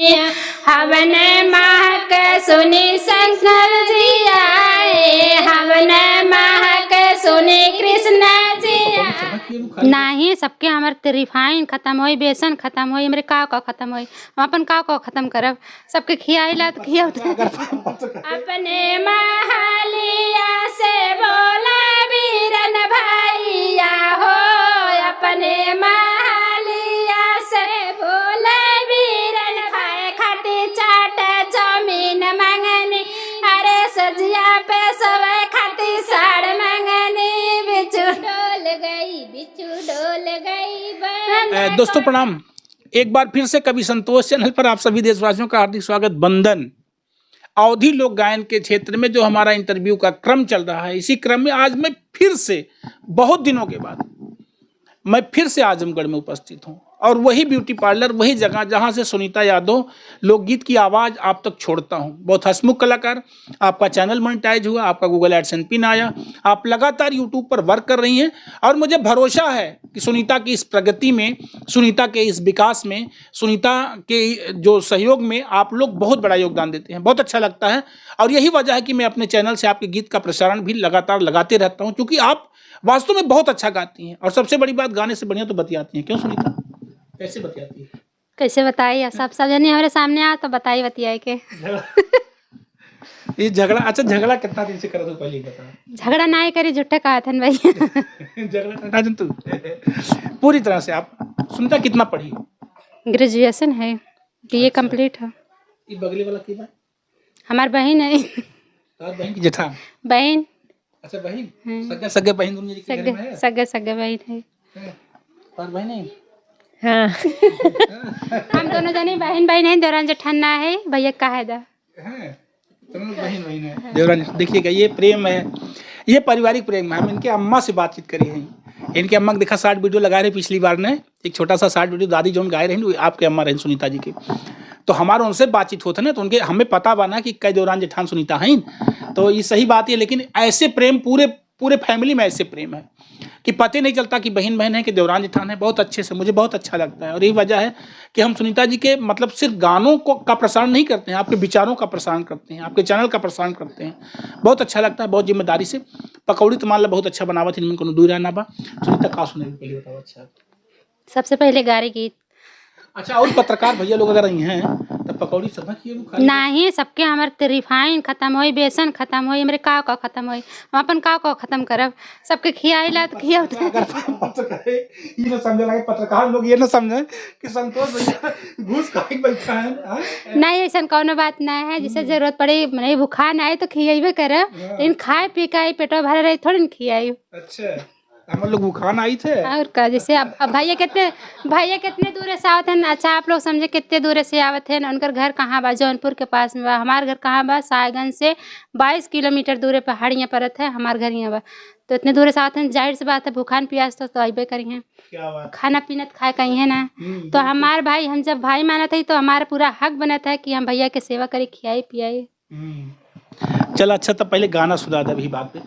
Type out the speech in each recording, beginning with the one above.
हवन महक सुनी शंकर जी आए, हवन महक सुनी कृष्ण जी आए। नहीं सबके हमारे रिफाइन खत्म होई, बेसन खत्म होई, हमारे काव का खत्म होई, हम अपन काव का खत्म करब, सबके खियाइला तो खिया अपने महलिया से बोला वीरन भैया हो, अपने महलिया से बोला वीरन भाई, खटी चाट जमीन मंगनी, अरे सजिया पे सवे खटी साड़ मंगनी, बिचू डोल गई, बिचू डोल गई। दोस्तों प्रणाम, एक बार फिर से कवि संतोष चैनल पर आप सभी देशवासियों का हार्दिक स्वागत। बंधन अवधी लोक गायन के क्षेत्र में जो हमारा इंटरव्यू का क्रम चल रहा है, इसी क्रम में आज मैं फिर से बहुत दिनों के बाद मैं फिर से आजमगढ़ में उपस्थित हूं, और वही ब्यूटी पार्लर, वही जगह जहां से सुनीता यादव लोकगीत की आवाज़ आप तक छोड़ता हूं। बहुत हंसमुख कलाकार, आपका चैनल मोनेटाइज हुआ, आपका गूगल एडसेंस पिन आया, आप लगातार यूट्यूब पर वर्क कर रही हैं, और मुझे भरोसा है कि सुनीता की इस प्रगति में, सुनीता के इस विकास में, सुनीता के जो सहयोग में आप लोग बहुत बड़ा योगदान देते हैं। बहुत अच्छा लगता है, और यही वजह है कि मैं अपने चैनल से आपके गीत का प्रसारण भी लगातार लगाते रहता हूँ, क्योंकि आप वास्तव में बहुत अच्छा गाती हैं, और सबसे बड़ी बात, गाने से बढ़िया तो बतियाती हैं। क्यों सुनीता, कैसे बतियाती है? कैसे बताइए, सब जने हमारे सामने आ तो बताइए बतियाए के। ये झगड़ा, अच्छा झगड़ा कितना दिन से कर रहे हो पहले बता। झगड़ा ना ही करी, झूठे कहा था भाई। झगड़ा हटा दे तू पूरी तरह से। आप सुनीता कितना पढ़ी? ग्रेजुएशन है, बीए कंप्लीट है। ये बगले वाला की बात हमार बहन है। और बहन की जेठा बहन, अच्छा बहन, सगे सगे बहन दोनों के घर में है? सगे सगे बहन है। और बहन है? हाँ। हम दोनों जने बहन बहन है, दौरान जेठाना है, भैया का है दा हैं, दोनों बहन बहन है। देवरानी देखिएगा, ये प्रेम है, ये पारिवारिक प्रेम है। हम इनके अम्मा से बातचीत करी हैं, इनके अम्मा को देखा, 60 वीडियो लगा रहे पिछली बार ने, एक छोटा सा 60 वीडियो दादी जो गाए रहे, आपके अम्मा रहे सुनीता जी के, तो हमारा उनसे बातचीत होता ना, तो उनके हमें पता बना कि कई दौरान जेठान सुनीता हैं, तो ये सही बात है। लेकिन ऐसे प्रेम पूरे फैमिली में ऐसे प्रेम है कि पता नहीं चलता कि बहन बहन है कि देवरान जेठान है। बहुत अच्छे से, मुझे बहुत अच्छा लगता है, और यही वजह है कि हम सुनीता जी के मतलब सिर्फ गानों को का प्रसारण नहीं करते हैं, आपके विचारों का प्रसारण करते हैं, आपके चैनल का प्रसारण करते हैं। बहुत अच्छा लगता है, बहुत जिम्मेदारी से। पकौड़ी तो मान लो बहुत अच्छा बनावा थी, इनमें कोनो दूर रहना बा। सुनीता का सुने पहले बताओ। अच्छा, सबसे पहले गारी गीत। अच्छा, और पत्रकार भैया लोग अगर आई हैं तो पकौड़ी सब नहीं, सबके हमारे रिफाइन खत्म होई, बेसन खत्म होई, हमारे काव का खत्म होई, हम अपन काव का खत्म करब, सबके खियाइला तो खिया। ये ना समझ लगे पत्रकार लोग, ये ना समझे कि संतोष भैया घूस खा के बैठा है। नहीं, ऐसा कोनो बात ना है, जिसे जरूरत पड़े, नहीं भूखा ना है तो खियाइबे करब, लेकिन खाए पी के पेटवा भरे रही थोड़ी ना खियाई। अच्छा, हम लोग भूखान आई थे और का, जैसे अब भैया कितने दूर से आवत हैं। अच्छा, आप लोग समझे कितने दूर से आवत हैं, उनकर घर कहाँ बा? जौनपुर के पास में बा। हमार घर कहाँ बा? साहेबगंज से 22 किलोमीटर दूर पहाड़ियाँ परत है, हमार घर यहाँ बा। तो इतने दूर से आवत हैं, जाहिर सी बात है भूखान प्यास तो अबे करी हैं, खाना पीना खाए कहीं है ना। तो हमार भाई, हम जब भाई माना था तो हमारा पूरा हक बना था कि हम भैया के सेवा करें, खियाए पियाए। चल अच्छा, तब पहले गाना सुना दे। अभी बात पे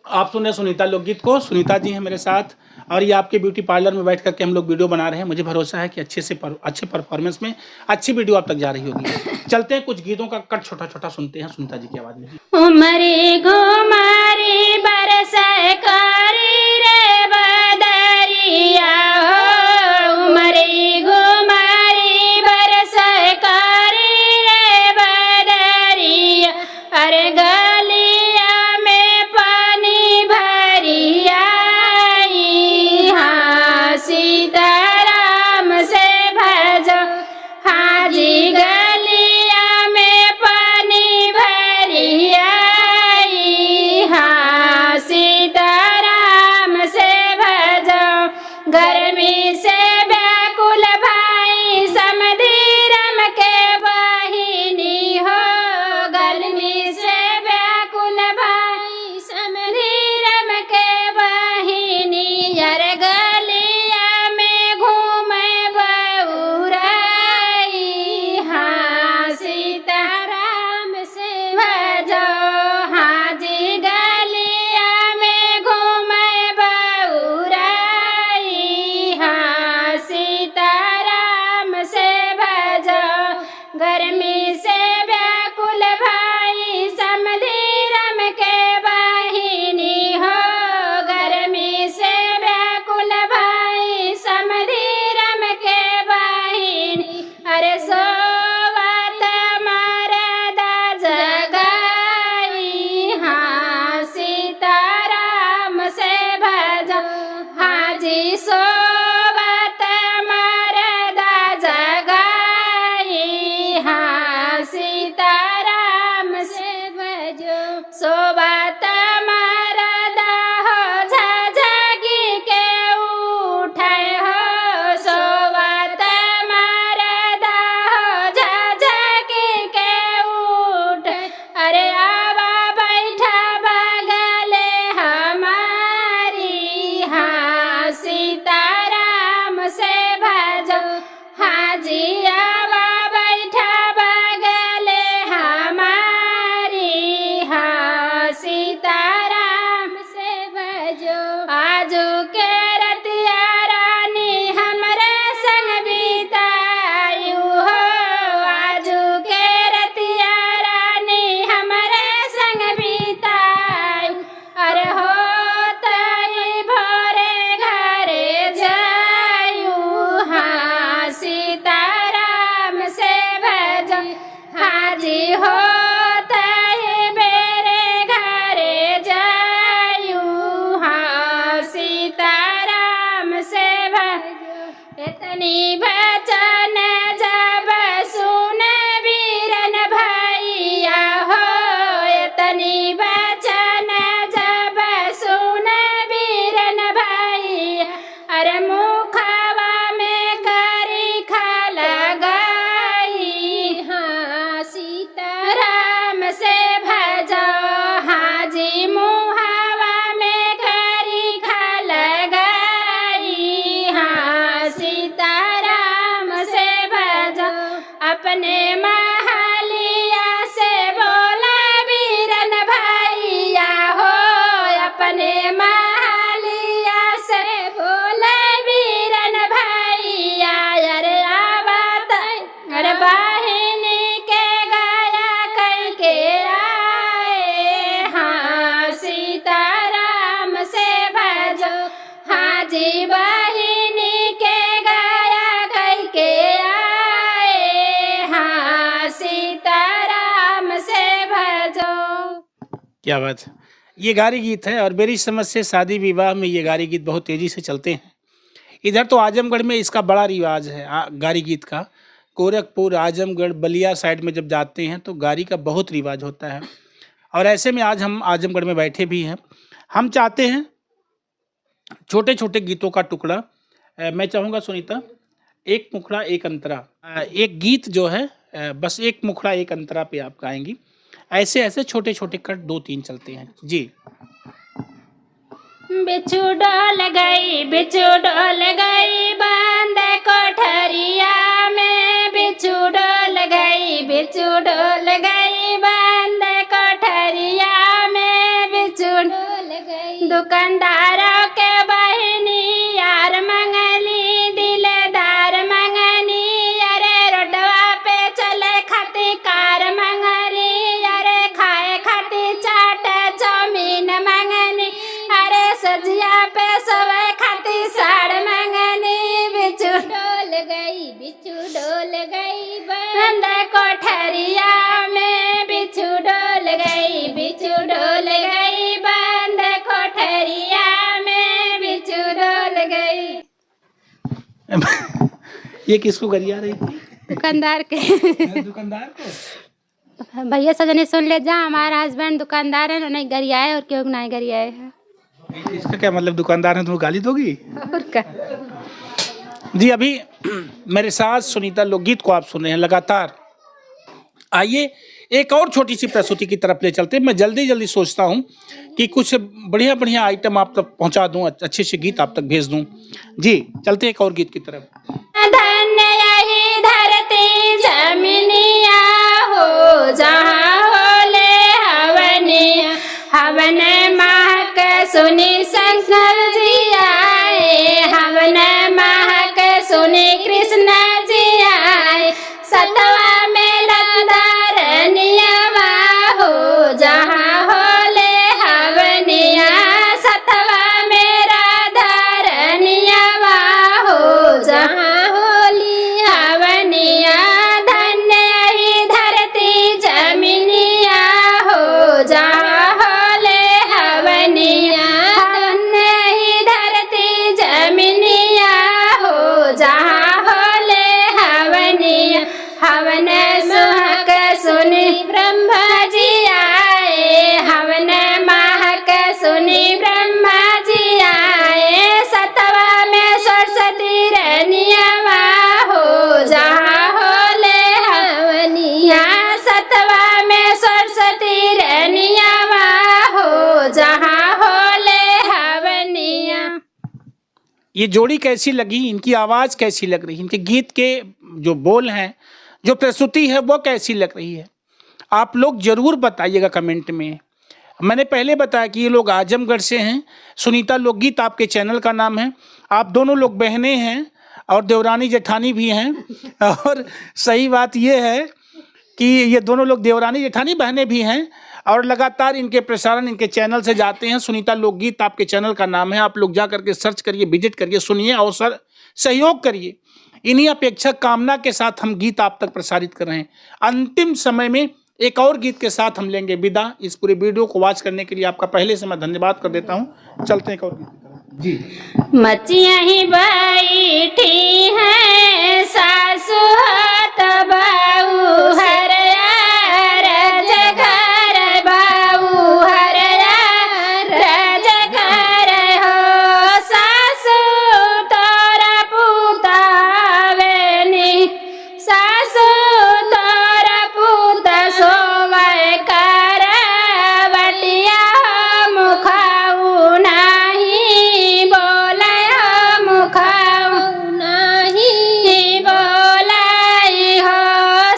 आप सुने सुनीता लोकगीत को। सुनीता जी हैं मेरे साथ, और ये आपके ब्यूटी पार्लर में बैठ करके हम लोग वीडियो बना रहे हैं। मुझे भरोसा है कि अच्छे परफॉर्मेंस में अच्छी वीडियो आप तक जा रही होगी। चलते हैं, कुछ गीतों का कट छोटा छोटा सुनते हैं सुनीता जी की आवाज में। उमरी घुमारी बरसे कारी रे बदरिया हो, उमरी घुमारी बरसे कारी रे बदरिया, अरे गलिया में पानी भरी आई, हाँ सीताराम से भजो, हाँ जी गलिया में पानी भरी आई, हाँ सीताराम जी होत है बेरे घरे जायू हाँ सीताराम से इतनी बचन जब सुन बीरन भैया हो इतनी बचन जब सुन बीरन भैया अरे मुखवा में करी खा लगाई हाँ सीताराम से भजो हाँ जी मुहावा में करी खा लगाई हाँ सीताराम से भजो अपने महलिया से बोला बीरन भैया हो अपने महलिया से बोला बीरन भैया अरे आवत अरे बहिनी के गाया करके आए हाँ सीताराम से भजो हाँ जी बहिनी के गाया करके आए हाँ सीताराम से भजो। क्या बात है। ये गारी गीत है और मेरी समझ से शादी विवाह में ये गारी गीत बहुत तेजी से चलते हैं। इधर तो आजमगढ़ में इसका बड़ा रिवाज है गारी गीत का। गोरखपुर, आजमगढ़, बलिया साइड में जब जाते हैं तो गारी का बहुत रिवाज होता है। और ऐसे में आज हम आजमगढ़ में बैठे भी हैं। हम चाहते हैं छोटे छोटे गीतों का टुकड़ा। मैं चाहूँगा सुनीता एक मुखड़ा एक अंतरा, एक गीत जो है बस एक मुखड़ा एक अंतरा पे आप गाएंगी। ऐसे ऐसे छोटे छोटे कट 2-3 चलते हैं जी। बिच्छू डोल गई बंद कोठरिया में बिच्छू डोल गई बंद कोठरिया में बिच्छू डोल गई दुकानदारों के बहिनी यार मंगली दिलदार मंगनी अरे रोडवा पे चले खाती कार मंगली अरे खाए खाती चाट चौमीन मंगनी अरे सजिया पे सोवे खाती साड़ मंगनी बिच्छू डोल गई बंद कोठरिया में बिच्छू डोल गई बंद कोठरिया में बिच्छू डोल गई। ये किसको गरिया रही थी? दुकानदार के दुकानदार को। भैया सजने सुन ले जा हमारा हस्बैंड दुकानदार है नहीं गरियाए और क्यों नहीं गरियाए है। इसका क्या मतलब दुकानदार है तो गाली दोगी? और क्या जी अभी मेरे साथ सुनीता लोकगीत को आप सुन रहे हैं लगातार। आइए एक और छोटी सी प्रस्तुति की तरफ ले चलते हैं। मैं जल्दी सोचता हूँ कि कुछ बढ़िया बढ़िया आइटम आप तक पहुँचा दूँ, अच्छे से गीत आप तक भेज दूँ। जी चलते एक और गीत की तरफ। धन्य यही धरती जमीनिया हो जहाँ होले हवनिया हवन महक सुनी शंकर जी आए हवन महक सुनी कृष्ण जी आए सतवा में लंदर नियमा हो जहाँ होले हवनिया सतवा में राधा नियमा हो जहाँ होली हवनिया धन्य ही धरती जमीनिया हो जहाँ होले हवनिया धन्य ही धरती जमीनिया हो जहाँ होले हवनिया हवन सुहक सुनी ब्रह्मा जी आए हवन महक सुनी ब्रह्मा जी आए सतवा में सरस्वती रनियवा हो जहाँ होले हवनिया सतवा में सरस्वती रनियवा हो जहाँ होले हवनिया। ये जोड़ी कैसी लगी, इनकी आवाज़ कैसी लग रही है, इनके गीत के जो बोल हैं, जो प्रस्तुति है वो कैसी लग रही है, आप लोग ज़रूर बताइएगा कमेंट में। मैंने पहले बताया कि ये लोग आजमगढ़ से हैं। सुनीता लोकगीत आपके चैनल का नाम है। आप दोनों लोग बहनें हैं और देवरानी जेठानी भी हैं। और सही बात ये है कि ये दोनों लोग देवरानी जेठानी बहनें भी हैं और लगातार इनके प्रसारण इनके चैनल से जाते हैं। सुनीता लोकगीत आपके चैनल का नाम है। आप लोग जा करके सर्च करिए, विजिट करिए, सुनिए और सहयोग करिए। इन्हीं अपेक्षा कामना के साथ हम गीत आप तक प्रसारित कर रहे हैं। अंतिम समय में एक और गीत के साथ हम लेंगे विदा। इस पूरे वीडियो को वॉच करने के लिए आपका पहले से मैं धन्यवाद कर देता हूँ। चलते हैं एक और गीत जी। मचिया ही बैठी है सासु हाथ बाऊ हरया रजगर बाऊ हरया रजगर हो सासु तोरा पुतावेनी सासु तोरा पुत सोवै करवटिया मुखाऊ नाही बोलय मुखाऊ नाही बोलय हो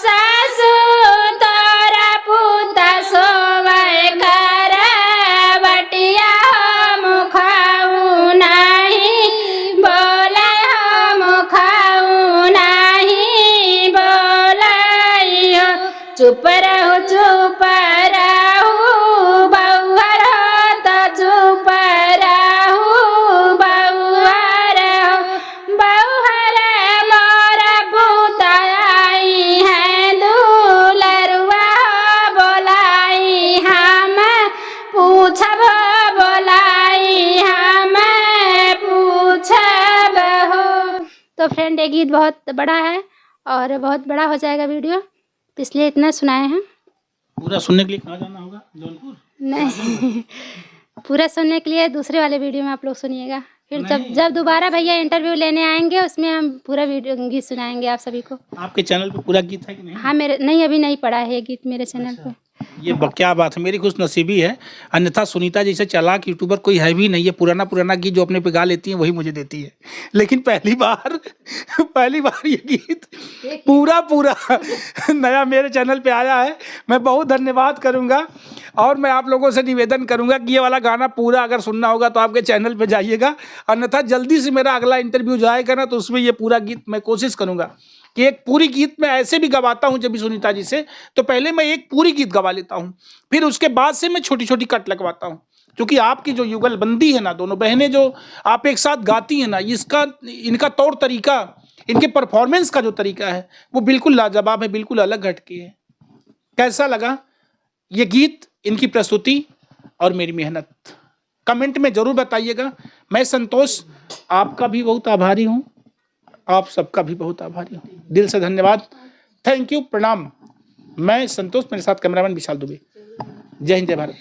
सासु तोरा पुत सोवै करवटिया मुखाऊ नाही बोलय मुखाऊ नाही बोलय हो चुप रहो बउहर हो तो चुप रहो बउहर हो बउहर मोर पुताई है दुलरुआ हो बोलाई हम पूछब बोलाई हम पूछब हो। तो फ्रेंड ये गीत बहुत बड़ा है और बहुत बड़ा हो जाएगा वीडियो, तो इसलिए इतना सुनाए हैं। पूरा सुनने के लिए कहाँ जाना होगा? जौनपुर? नहीं पूरा सुनने के लिए दूसरे वाले वीडियो में आप लोग सुनिएगा। फिर जब दोबारा भैया इंटरव्यू लेने आएंगे उसमें हम पूरा वीडियो गीत सुनाएंगे आप सभी को। आपके चैनल पे पूरा गीत है कि नहीं? हाँ मेरे नहीं, अभी नहीं पड़ा है ये गीत मेरे चैनल पे। ये क्या बात है, मेरी खुशनसीबी है। अन्यथा सुनीता जैसे चालाक यूट्यूबर कोई है भी नहीं है। पुराना गीत जो अपने पे गा लेती है वही मुझे देती है। लेकिन पहली बार ये गीत पूरा नया मेरे चैनल पे आया है। मैं बहुत धन्यवाद करूंगा और मैं आप लोगों से निवेदन करूंगा कि ये वाला गाना पूरा अगर सुनना होगा तो आपके चैनल पे जाइएगा। अन्यथा जल्दी से मेरा अगला इंटरव्यू जाएगा ना तो उसमें ये पूरा गीत मैं कोशिश करूंगा कि एक पूरी गीत मैं ऐसे भी गवाता हूं जब भी सुनीता जी से, तो पहले मैं एक पूरी गीत गवा लेता हूं, फिर उसके बाद से मैं छोटी छोटी कट लगवाता हूं। क्योंकि आपकी जो युगलबंदी है ना, दोनों बहनें जो आप एक साथ गाती हैं ना, इनका तौर तरीका, इनके परफॉर्मेंस का जो तरीका है वो बिल्कुल लाजवाब है, बिल्कुल अलग हटके है। कैसा लगा ये गीत, इनकी प्रस्तुति और मेरी मेहनत? कमेंट में जरूर बताइएगा। मैं संतोष आपका भी बहुत आभारी हूँ, आप सबका भी बहुत आभारी हूँ। दिल से धन्यवाद, थैंक यू, प्रणाम। मैं संतोष, मेरे साथ कैमरामैन विशाल दुबे। जय हिंद, जय भारत।